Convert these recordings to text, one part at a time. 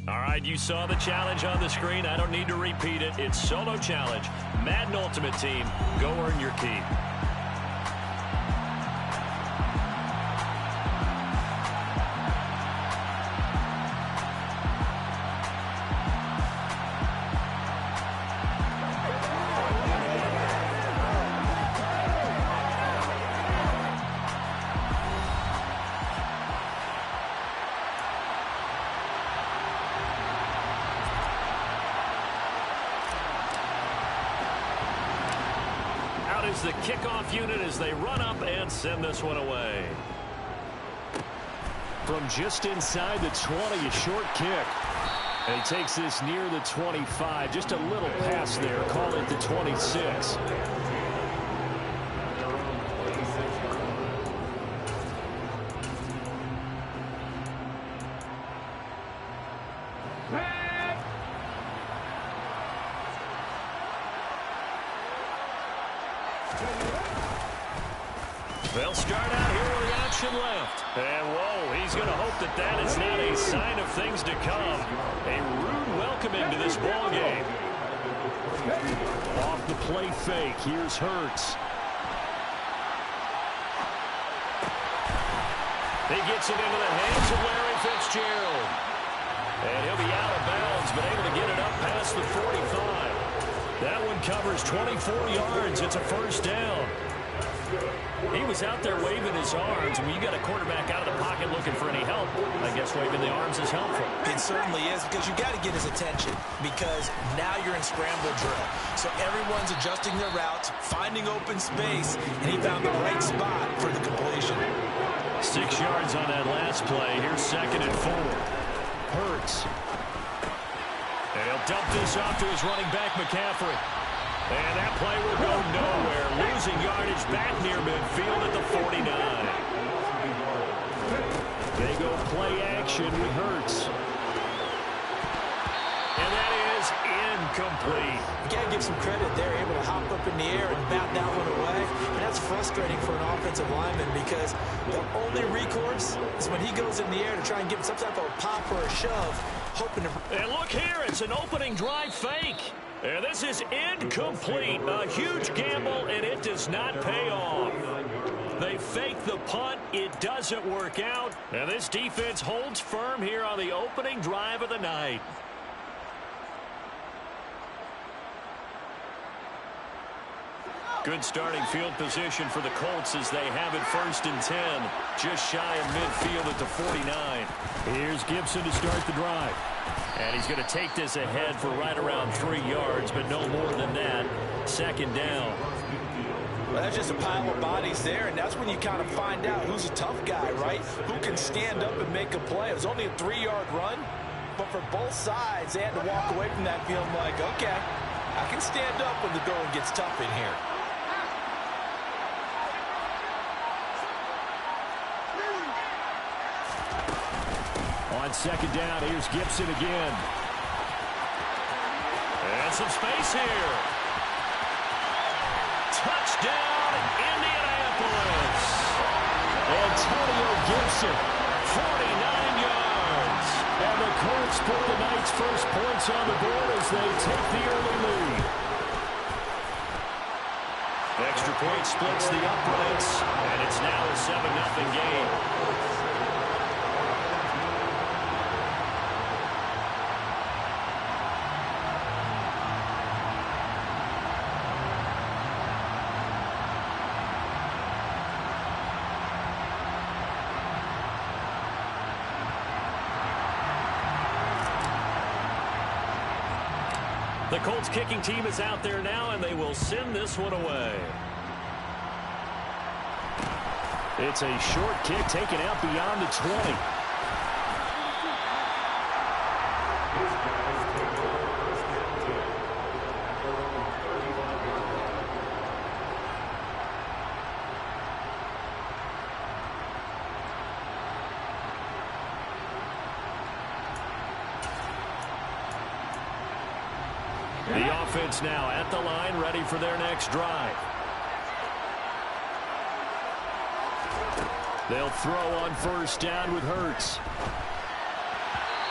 All right, you saw the challenge on the screen. I don't need to repeat it. It's solo challenge. Madden Ultimate Team, go earn your keep. Is the kickoff unit as they run up and send this one away. From just inside the 20, a short kick. And he takes this near the 25. Just a little pass there. Call it the 26. They'll start out here with the option left. And, whoa, he's going to hope that that is not a sign of things to come. A rude welcome into this ball game. Off the play fake, here's Hurts. He gets it into the hands of Larry Fitzgerald. And he'll be out of bounds, but able to get it up past the 45. That one covers 24 yards. It's a first down. He was out there waving his arms. When you got a quarterback out of the pocket looking for any help, I guess waving the arms is helpful. It certainly is, because you got to get his attention, because now you're in scramble drill. So everyone's adjusting their routes, finding open space, and he found the right spot for the completion. 6 yards on that last play. Here's 2nd and 4. Hurts. And he'll dump this off to his running back, McCaffrey. And that play will go nowhere. Losing yardage back near midfield at the 49. They go play action with Hurts. And that is incomplete. You got to give some credit. They're able to hop up in the air and bat that one away. And that's frustrating for an offensive lineman, because the only recourse is when he goes in the air to try and give some type of pop or a shove, hoping to... And look here, it's an opening drive fake. And this is incomplete. A huge gamble, and it does not pay off. They fake the punt. It doesn't work out. And this defense holds firm here on the opening drive of the night. Good starting field position for the Colts as they have it 1st and 10. Just shy of midfield at the 49. Here's Gibson to start the drive. And he's going to take this ahead for right around 3 yards, but no more than that. 2nd down. Well, that's just a pile of bodies there, and that's when you kind of find out who's a tough guy, right? Who can stand up and make a play. It was only a 3-yard run, but for both sides, they had to walk away from that feeling like, okay, I can stand up when the going gets tough in here. On 2nd down, here's Gibson again. And some space here. Touchdown, Indianapolis. Antonio Gibson, 49 yards. And the Colts put the night's first points on the board as they take the early lead. Extra point splits the uprights, and it's now a 7-0 game. The Colts kicking team is out there now, and they will send this one away. It's a short kick taken out beyond the 20. The offense now at the line, ready for their next drive. They'll throw on 1st down with Hurts.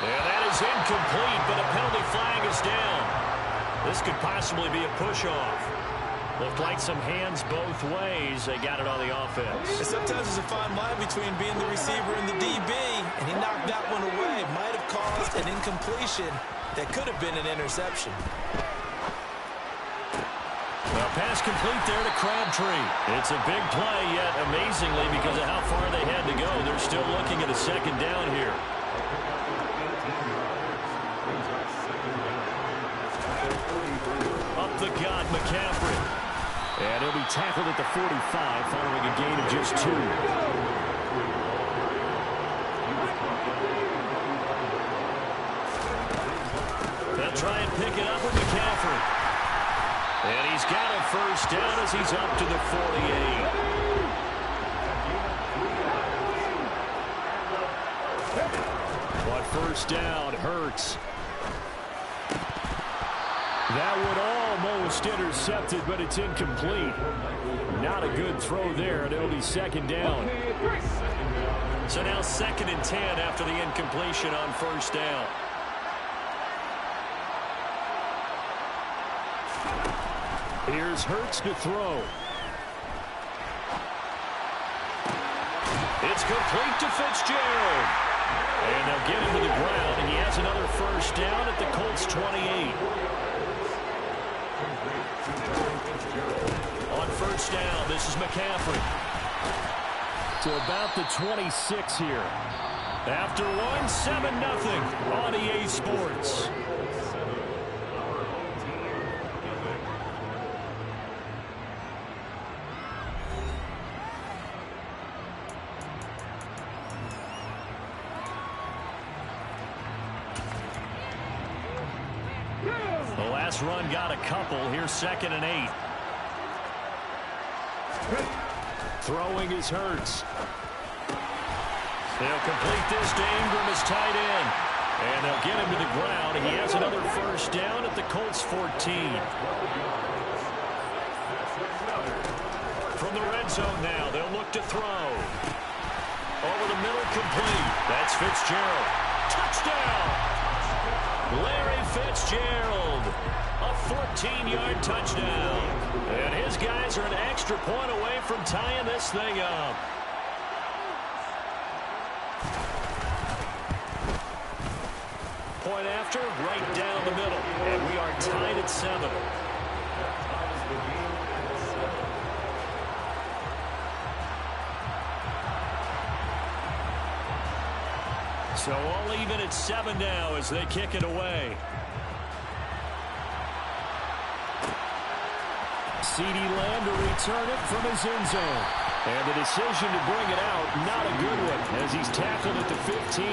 And that is incomplete, but a penalty flag is down. This could possibly be a push-off. Looked like some hands both ways. They got it on the offense. And sometimes there's a fine line between being the receiver and the DB, and he knocked that one away. Might have caused an incompletion that could have been an interception. Well, pass complete there to Crabtree. It's a big play, yet amazingly, because of how far they had to go, they're still looking at a second down here. Up the gut, McCaffrey. And he'll be tackled at the 45 following a gain of just 2. They'll try and pick it up with McCaffrey. And he's got a first down as he's up to the 48. But first down hurts. That would almost intercept it, but it's incomplete. Not a good throw there, and it'll be second down. So now 2nd and 10 after the incompletion on first down. Here's Hurts to throw. It's complete to Fitzgerald. And they'll get him to the ground, and he has another first down at the Colts 28. On first down, this is McCaffrey. To about the 26 here. After one, 7-0 on EA Sports. The last run got a couple. Here's 2nd and 8. Throwing is Hurts. They'll complete this to Ingram as tight end. And they'll get him to the ground. He has another first down at the Colts 14. From the red zone now, they'll look to throw. Over the middle, complete. That's Fitzgerald. Touchdown! Larry Fitzgerald, a 14-yard touchdown. And his guys are an extra point away from tying this thing up. Point after, right down the middle. And we are tied at 7. So all even at 7 now as they kick it away. CeeDee Lamb to return it from his end zone. And the decision to bring it out, not a good one, as he's tackled at the 15.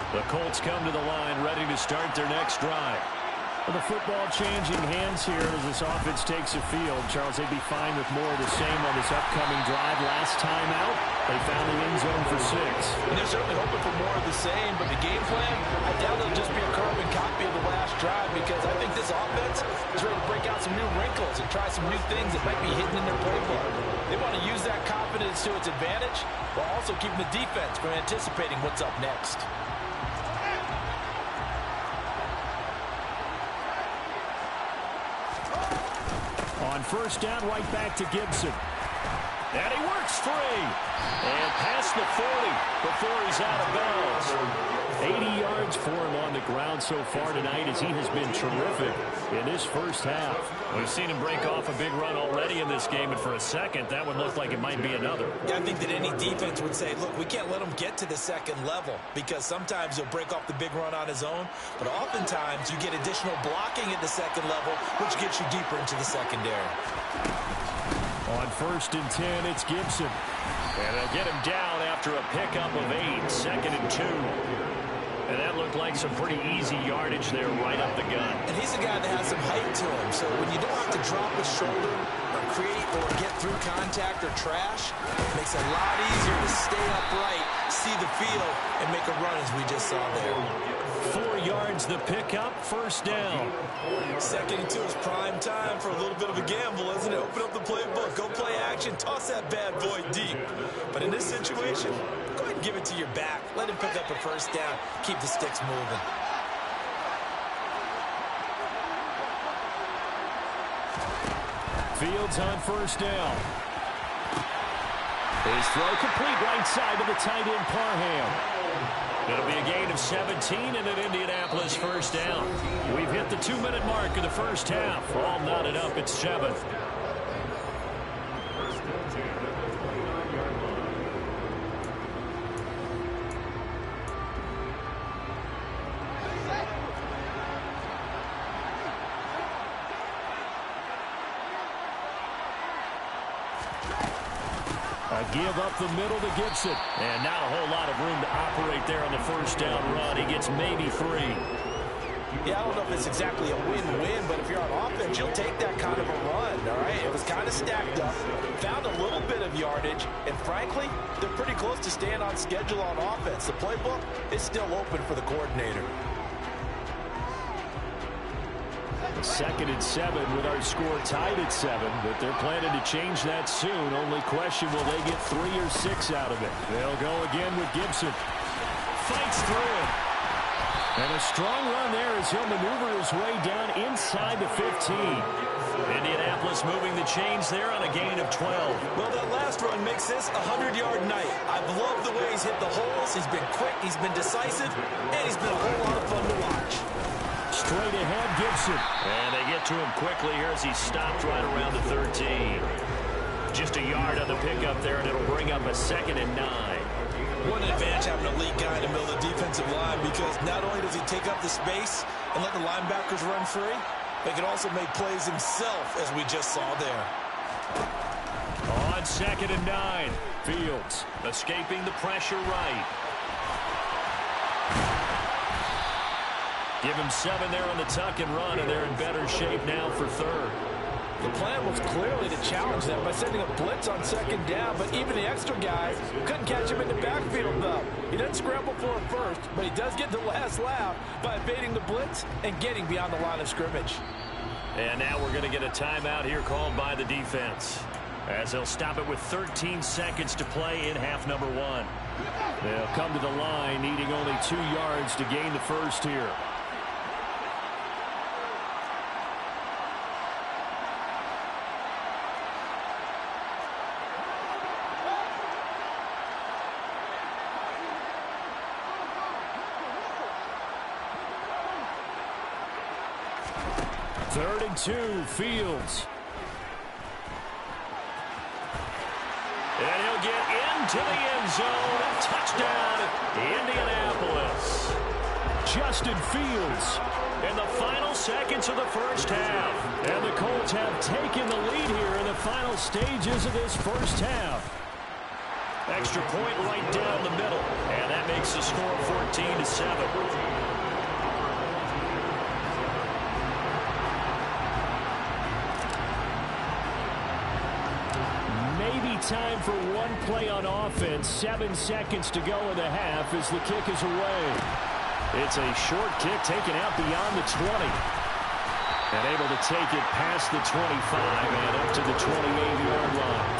The Colts come to the line, ready to start their next drive. Well, the football changing hands here as this offense takes the field. Charles, they'd be fine with more of the same on this upcoming drive. Last time out, they found the end zone for 6. And they're certainly hoping for more of the same, but the game plan, I doubt it'll just be a carbon copy of the last drive, because I think this offense is ready to break out some new wrinkles and try some new things that might be hidden in their playbook. They want to use that confidence to its advantage, while also keeping the defense from anticipating what's up next. On first down, right back to Gibson. And he works free. And past the 40 before he's out of bounds. 80 yards for him on the ground so far tonight as he has been terrific in this first half. We've seen him break off a big run already in this game, and for a second, that would look like it might be another. Yeah, I think that any defense would say, look, we can't let him get to the second level, because sometimes he'll break off the big run on his own, but oftentimes you get additional blocking at the second level, which gets you deeper into the secondary. On first and 10, it's Gibson. And they'll get him down after a pickup of 8, 2nd and 2. And that looked like some pretty easy yardage there right up the gut. And he's a guy that has some height to him, so when you don't have to drop his shoulder or create or get through contact or trash, it makes it a lot easier to stay upright, see the field, and make a run as we just saw there. 4 yards the pickup, first down. 2nd and 2 is prime time for a little bit of a gamble, isn't it? Open up the playbook, go play action, toss that bad boy deep. But in this situation, go ahead and give it to your back. Let him pick up a first down. Keep the sticks moving. Fields on first down. His throw complete right side to the tight end Parham. It'll be a gain of 17 and an Indianapolis first down. We've hit the 2-minute mark of the first half. All knotted up at 7. A give up the middle to Gibson. And not a whole lot of room to operate there on the first down run. He gets maybe 3. Yeah, I don't know if it's exactly a win-win, but if you're on offense, you'll take that kind of a run, all right? It was kind of stacked up, found a little bit of yardage, and frankly, they're pretty close to staying on schedule on offense. The playbook is still open for the coordinator. 2nd and 7 with our score tied at 7, but they're planning to change that soon. Only question, will they get 3 or 6 out of it? They'll go again with Gibson. Fights through it. And a strong run there as he'll maneuver his way down inside the 15. Indianapolis moving the chains there on a gain of 12. Well, that last run makes this a 100-yard night. I've loved the way he's hit the holes. He's been quick, he's been decisive, and he's been a whole lot of fun to watch. Straight ahead, Gibson. And they get to him quickly here as he stopped right around the 13. Just a yard on the pickup there, and it'll bring up a 2nd and 9. What an advantage having an elite guy in the middle of the defensive line, because not only does he take up the space and let the linebackers run free, but he can also make plays himself, as we just saw there. On 2nd and 9, Fields escaping the pressure right. Give him 7 there on the tuck and run, and they're in better shape now for 3rd. The plan was clearly to challenge them by sending a blitz on 2nd down, but even the extra guys couldn't catch him in the backfield, though. He doesn't scramble for a first, but he does get the last laugh by evading the blitz and getting beyond the line of scrimmage. And now we're going to get a timeout here called by the defense, as they'll stop it with 13 seconds to play in half number 1. They'll come to the line needing only 2 yards to gain the first here. Third and 2, Fields. And he'll get into the end zone. Touchdown, Indianapolis. Justin Fields in the final seconds of the first half. And the Colts have taken the lead here in the final stages of this first half. Extra point right down the middle. And that makes the score 14-7. Time for one play on offense. 7 seconds to go in the half as the kick is away. It's a short kick taken out beyond the 20. And able to take it past the 25 and up to the 28-yard line.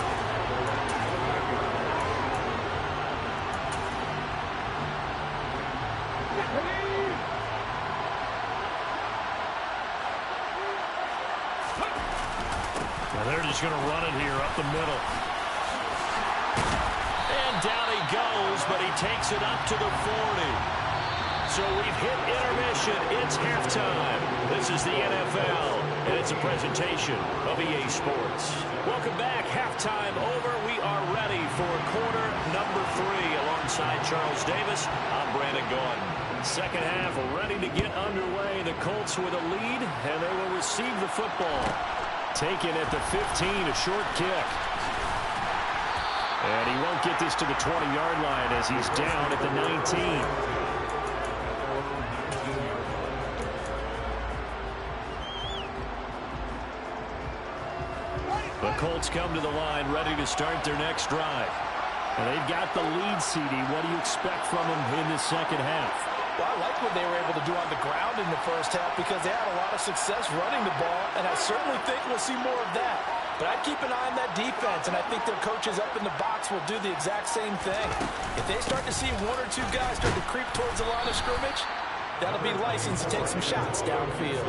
Well, they're just going to run it here up the middle. Down he goes, but he takes it up to the 40. So we've hit intermission. It's halftime. This is the NFL, and it's a presentation of EA Sports. Welcome back. Halftime over. We are ready for quarter number 3. Alongside Charles Davis, I'm Brandon Gaudin. Second half ready to get underway. The Colts with a lead, and they will receive the football. Taken at the 15, a short kick. And he won't get this to the 20-yard line as he's down at the 19. The Colts come to the line ready to start their next drive. And they've got the lead, CD. What do you expect from them in the second half? Well, I like what they were able to do on the ground in the first half because they had a lot of success running the ball, and I certainly think we'll see more of that. But I'd keep an eye on that defense, and I think their coaches up in the box will do the exact same thing. If they start to see one or two guys start to creep towards the line of scrimmage, that'll be license to take some shots downfield.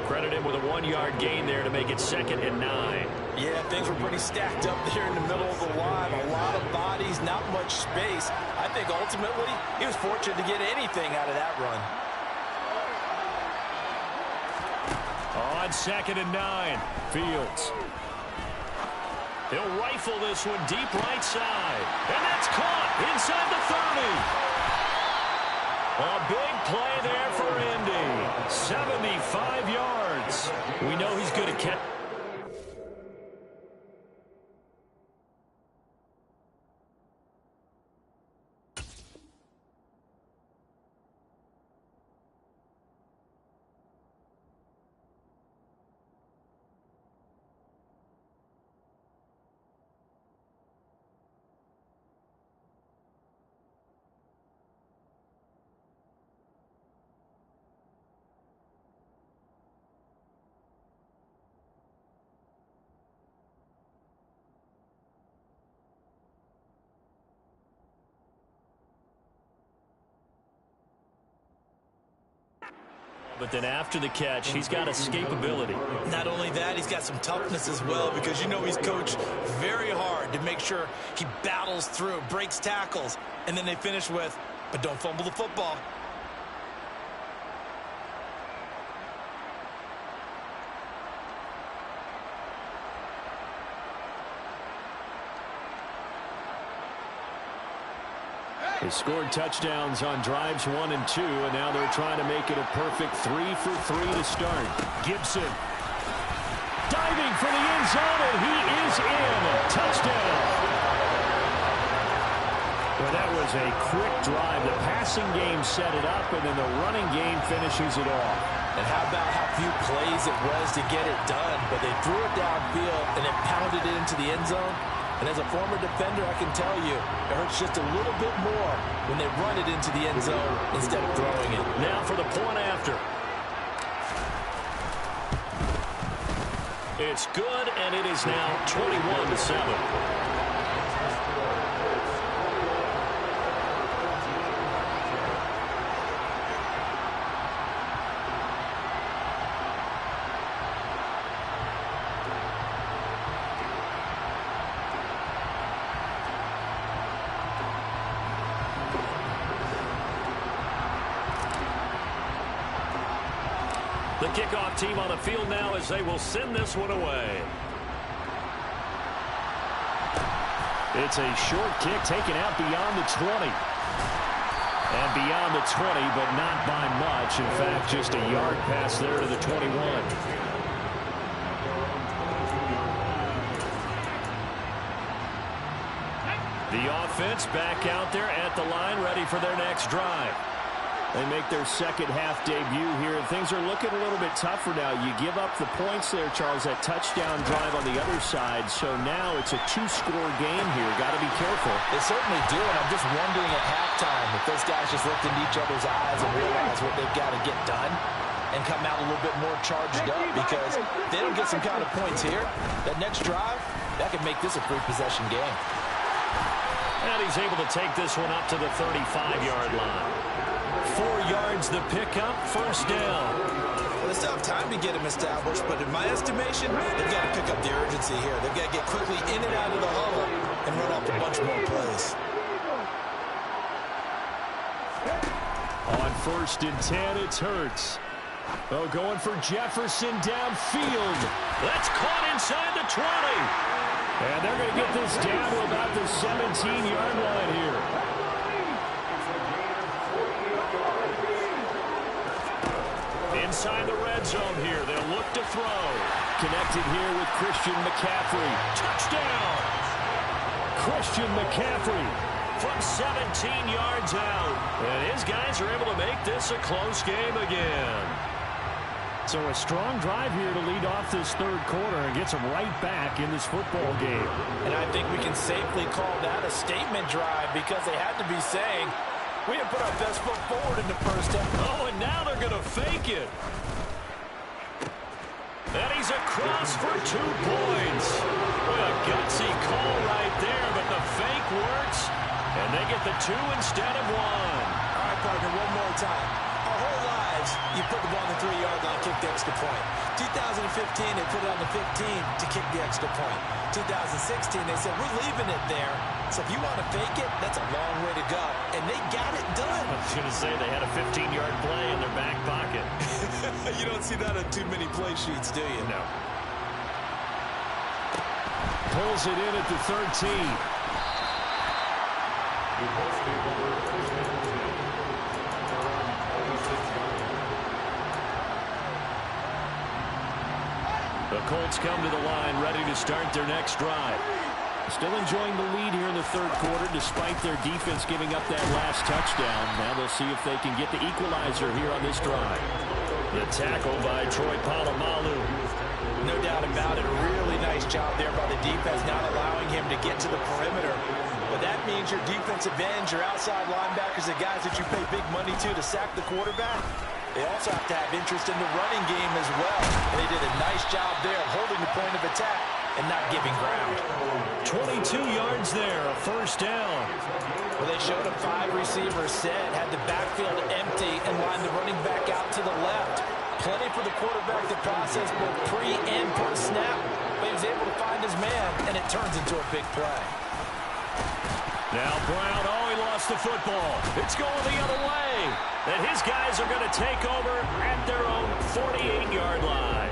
Credit him with a 1-yard gain there to make it 2nd and 9. Yeah, things were pretty stacked up there in the middle of the line. A lot of bodies, not much space. I think ultimately he was fortunate to get anything out of that run. On 2nd and 9, Fields. He'll rifle this one deep right side. And that's caught inside the 30. A big play there for Indy. 75 yards. We know he's good at catching. But then after the catch, he's got escapability. Not only that, he's got some toughness as well because you know he's coached very hard to make sure he battles through, breaks tackles, and then they finish with, but don't fumble the football. They scored touchdowns on drives 1 and 2, and now they're trying to make it a perfect 3 for 3 to start. Gibson diving for the end zone, and he is in. Touchdown. Well, that was a quick drive. The passing game set it up, and then the running game finishes it off. And how about how few plays it was to get it done, but they threw it downfield and then pounded it into the end zone. And as a former defender, I can tell you, it hurts just a little bit more when they run it into the end zone instead of throwing it. Now for the point after. It's good, and it is now 21-7. The kickoff team on the field now as they will send this one away. It's a short kick taken out beyond the 20. And beyond the 20, but not by much. In fact, just a yard pass there to the 21. The offense back out there at the line, ready for their next drive. They make their second half debut here, and things are looking a little bit tougher now. You give up the points there, Charles, that touchdown drive on the other side. So now it's a 2-score game here. Got to be careful. They certainly do, and I'm just wondering at halftime if those guys just looked into each other's eyes and realize what they've got to get done and come out a little bit more charged up, because if they don't get some kind of points here, that next drive, that could make this a free-possession game. And he's able to take this one up to the 35-yard line. 4 yards the pickup, first down. Well, they still have time to get him established, but in my estimation, they've got to pick up the urgency here. They've got to get quickly in and out of the huddle and run off a bunch more plays. On 1st and 10, it's Hurts. Oh, going for Jefferson downfield. That's caught inside the 20. And they're going to get this down to about the 17-yard line here. Inside the red zone here. They'll look to throw. Connected here with Christian McCaffrey. Touchdown! Christian McCaffrey from 17 yards out. And his guys are able to make this a close game again. So a strong drive here to lead off this third quarter and gets them right back in this football game. And I think we can safely call that a statement drive because they had to be saying, we didn't put our best foot forward in the first half. Oh, and now they're going to fake it. And he's across for 2 points. What a gutsy call right there, but the fake works, and they get the 2 instead of 1. All right, partner, one more time. Our whole lives, you put the ball on the 3-yard line, kick the extra point. 2015, they put it on the 15 to kick the extra point. 2016, they said, we're leaving it there. So if you want to fake it, that's a long way to go. And they got it done. I was going to say they had a 15-yard play in their back pocket. You don't see that on too many play sheets, do you? No. Pulls it in at the 13. The Colts come to the line, ready to start their next drive. Still enjoying the lead here in the third quarter, despite their defense giving up that last touchdown. Now they'll see if they can get the equalizer here on this drive. The tackle by Troy Polamalu. No doubt about it. A really nice job there by the defense, not allowing him to get to the perimeter. But that means your defensive ends, your outside linebackers, the guys that you pay big money to sack the quarterback, they also have to have interest in the running game as well. And they did a nice job there of holding the point of attack and not giving ground. 22 yards there, a first down. Well, they showed a 5 receivers set, had the backfield empty, and lined the running back out to the left. Plenty for the quarterback to process both pre and post snap. But he was able to find his man, and it turns into a big play. Now Brown, he lost the football. It's going the other way. And his guys are going to take over at their own 48-yard line.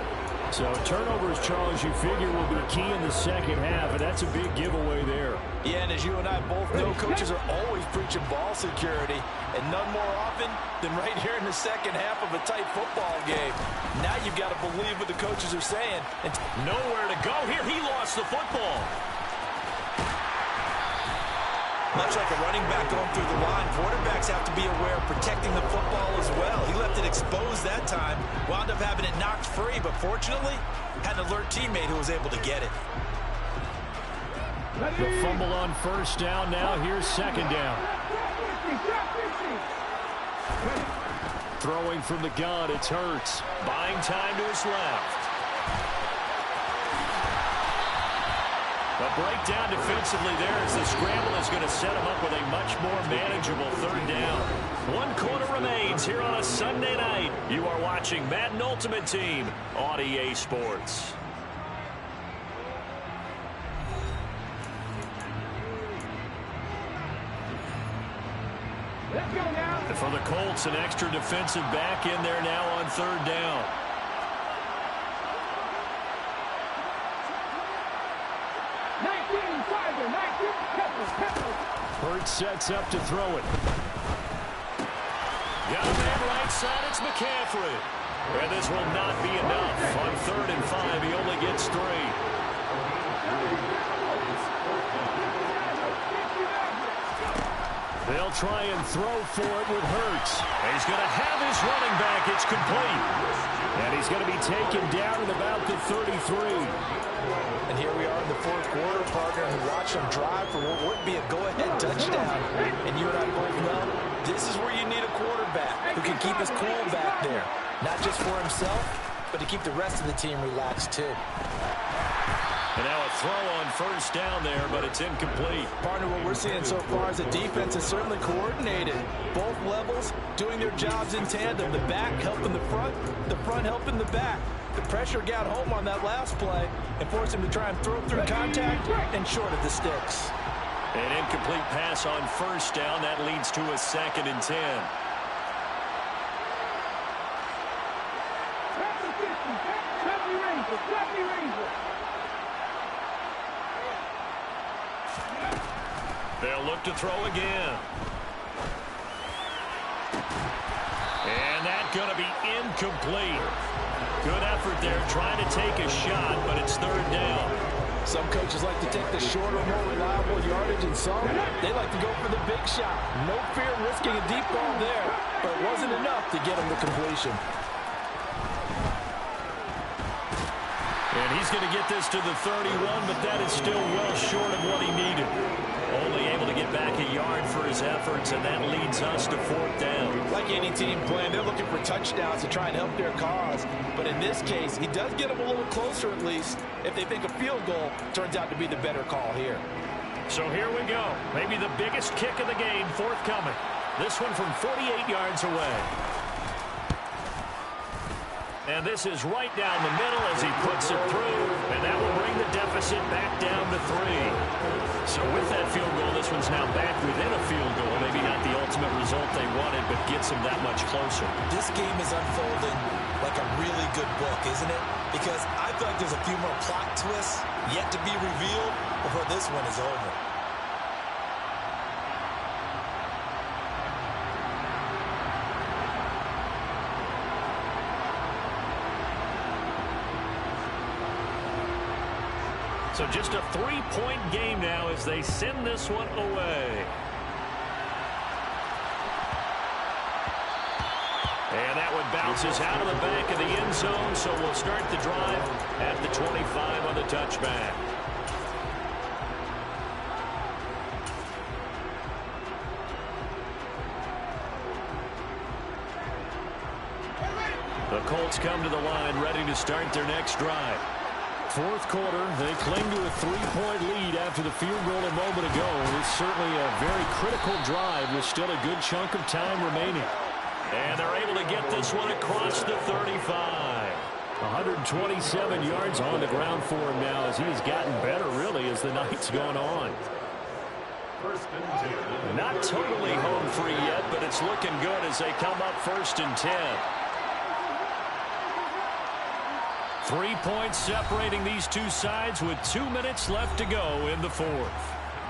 So turnovers, Charles, you figure will be key in the second half, and that's a big giveaway there. Yeah, and as you and I both know, coaches are always preaching ball security, and none more often than right here in the second half of a tight football game. Now you've got to believe what the coaches are saying. And nowhere to go here. He lost the football. Much like a running back going through the line, quarterbacks have to be aware of protecting the football as well. He left it exposed that time, wound up having it knocked free, but fortunately, had an alert teammate who was able to get it. The fumble on first down. Now here's second down. Throwing from the gun, it's Hurts. Buying time to his left. A breakdown defensively there as the scramble is going to set him up with a much more manageable third down. 1 quarter remains here on a Sunday night. You are watching Madden Ultimate Team on EA Sports. Let's go now. For the Colts, an extra defensive back in there now on third down. Hurts sets up to throw it. Got a man right side, it's McCaffrey. And this will not be enough. On 3rd and 5, he only gets 3. They'll try and throw for it with Hurts. And he's going to have his running back. It's complete. And he's going to be taken down at about the 33. And here we are in the 4th quarter, partner, and watch him drive for what would be a go-ahead touchdown. And you and I both know this is where you need a quarterback who can keep his cool back there. Not just for himself, but to keep the rest of the team relaxed too. And now a throw on first down there, but it's incomplete. Partner, what we're seeing so far is the defense is certainly coordinated. Both levels doing their jobs in tandem. The back helping the front helping the back. The pressure got home on that last play and forced him to try and throw through contact and short of the sticks. An incomplete pass on first down. That leads to a 2nd and 10. They'll look to throw again. And that's going to be incomplete. Good effort there, trying to take a shot, but it's 3rd down. Some coaches like to take the shorter, more reliable yardage, and some, they like to go for the big shot. No fear of risking a deep ball there, but it wasn't enough to get him to completion. he's going to get this to the 31, but that is still well short of what he needed. Only able to get back a yard for his efforts, and that leads us to 4th down. Like any team playing, they're looking for touchdowns to try and help their cause. But in this case, he does get them a little closer at least. If they think a field goal turns out to be the better call here. So here we go. Maybe the biggest kick of the game forthcoming. This one from 48 yards away. And this is right down the middle as he puts it through. And that will bring the deficit back down to 3. So with that field goal, this one's now back within a field goal. Maybe not the ultimate result they wanted, but gets them that much closer. This game is unfolding like a really good book, isn't it? Because I feel like there's a few more plot twists yet to be revealed before this one is over. So just a 3-point game now as they send this one away. And that one bounces out of the back of the end zone, so we'll start the drive at the 25 on the touchback. The Colts come to the line ready to start their next drive. 4th quarter, they cling to a 3-point lead after the field goal a moment ago. It's certainly a very critical drive with still a good chunk of time remaining. And they're able to get this one across the 35. 127 yards on the ground for him now as he's gotten better, really, as the night's gone on. Not totally home free yet, but it's looking good as they come up 1st and 10. 3 points separating these two sides with 2 minutes left to go in the 4th.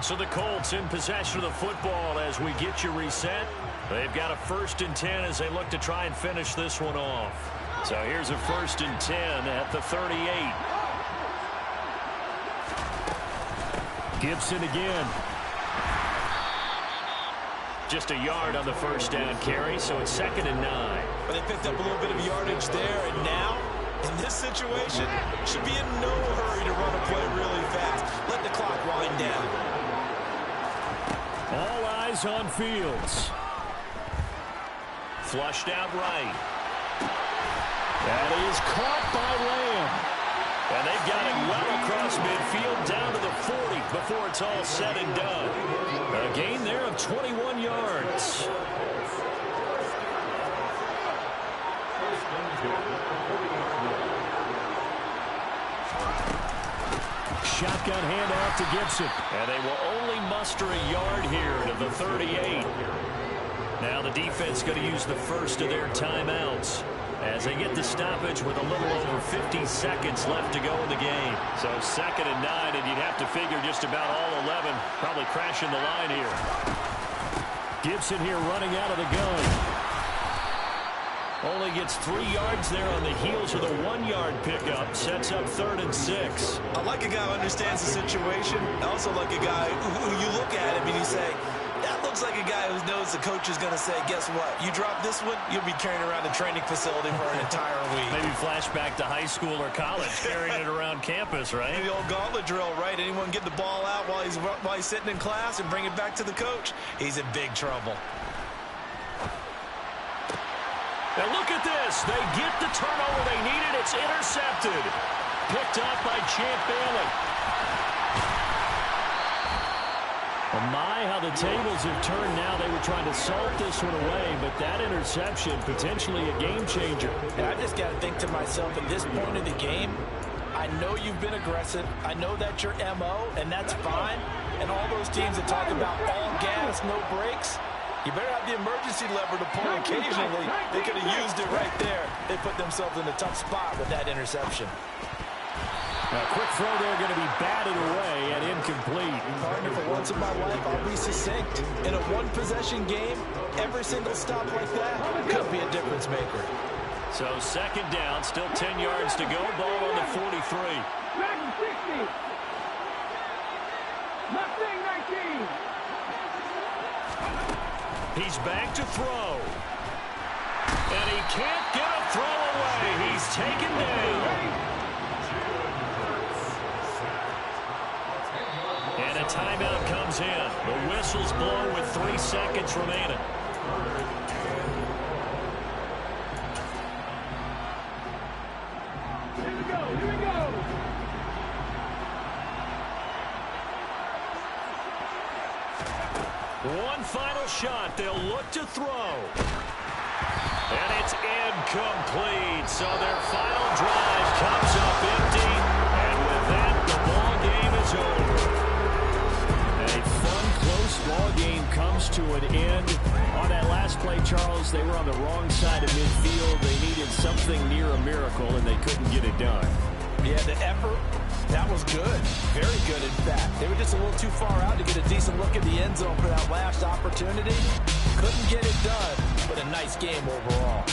So the Colts in possession of the football as we get you reset. They've got a 1st and 10 as they look to try and finish this one off. So here's a 1st and 10 at the 38. Gibson again. Just a yard on the 1st down carry, so it's 2nd and 9. But they picked up a little bit of yardage there, and now, in this situation, should be in no hurry to run a play really fast. Let the clock wind down. All eyes on Fields. Flushed out right. That is caught by Lamb. And they've got it well across midfield down to the 40 before it's all said and done. A gain there of 21 yards. Shotgun handoff to Gibson. And they will only muster a yard here to the 38. Now the defense going to use the first of their timeouts as they get the stoppage with a little over 50 seconds left to go in the game. So 2nd and 9, and you'd have to figure just about all 11 probably crashing the line here. Gibson here running out of the gun. Only gets 3 yards there on the heels of the 1-yard pickup. Sets up 3rd and 6. I like a guy who understands the situation. I also like a guy who you look at him and you say, that looks like a guy who knows the coach is going to say, guess what? You drop this one, you'll be carrying around a training facility for an entire week. Maybe flashback to high school or college, carrying it around campus, right? The old gauntlet drill, right? Anyone get the ball out while he's sitting in class and bring it back to the coach? He's in big trouble. And look at this. They get the turnover they needed. It's intercepted. Picked up by Champ Bailey. Oh my, how the tables have turned now. They were trying to salt this one away, but that interception, potentially a game changer. And I just got to think to myself, at this point in the game, I know you've been aggressive. I know that's your MO, and that's fine. And all those teams that talk about all gas, no brakes, you better have the emergency lever to pull occasionally. They could have used it right there. They put themselves in a tough spot with that interception. A quick throw there going to be batted away and incomplete. Partner, for once in my life, I'll be succinct. In a one-possession game, every single stop like that could be a difference maker. So 2nd down, still 10 yards to go. Ball on the 43. Back to 60. Mustang 19. He's back to throw. And he can't get a throw away. He's taken down. timeout comes in. The whistle's blown with 3 seconds remaining. Here we go. Here we go. One final shot. They'll look to throw. And it's incomplete. So their final drive comes up empty. And with that, the ball game is over. A fun, close ball game comes to an end. On that last play, Charles, they were on the wrong side of midfield. They needed something near a miracle, and they couldn't get it done. Yeah, the effort, that was good. Very good, in fact. They were just a little too far out to get a decent look at the end zone for that last opportunity. Couldn't get it done, but a nice game overall.